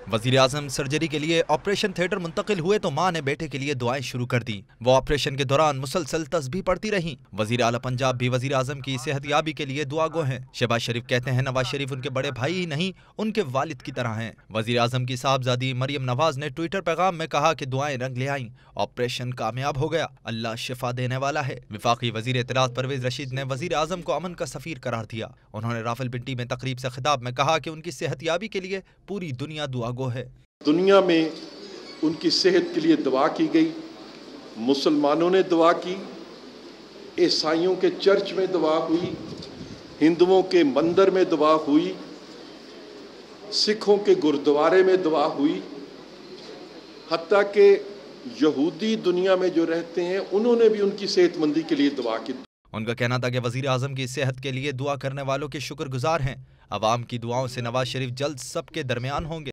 वजीर आजम सर्जरी के लिए ऑपरेशन थिएटर मुंतकिल हुए तो मां ने बेटे के लिए दुआएं शुरू कर दी। वो ऑपरेशन के दौरान मुसलसल तस्बीह पढ़ती रहीं। वजीर आला पंजाब भी वजीर आजम की सेहतयाबी के लिए दुआगो हैं। शहबाज शरीफ कहते हैं नवाज शरीफ उनके बड़े भाई ही नहीं, उनके वालिद की तरह हैं। वजीर आजम की साहबजादी मरियम नवाज ने ट्विटर पैगाम में कहा कि दुआएं रंग ले आईं, ऑपरेशन कामयाब हो गया, अल्लाह शिफा देने वाला है। वफाकी वजीर इत्तलात परवेज रशीद ने वजीर आजम को अमन का सफीर करार दिया। उन्होंने रावलपिंडी में तकरीब से खिताब में कहा कि उनकी सेहतयाबी के लिए पूरी दुनिया दुआगो है। दुनिया में उनकी सेहत के लिए दुआ की गई, मुसलमानों ने दुआ की, ईसाइयों के चर्च में दुआ हुई, हिंदुओं के मंदिर में दुआ हुई, सिखों के गुरुद्वारे में दुआ हुई, हत्ता कि यहूदी दुनिया में जो रहते हैं उन्होंने भी उनकी सेहतमंदी के लिए दुआ की। उनका कहना था कि वजीर आजम की सेहत के लिए दुआ करने वालों के शुक्रगुजार हैं। अवाम की दुआओं से नवाज शरीफ जल्द सबके दरमियान होंगे।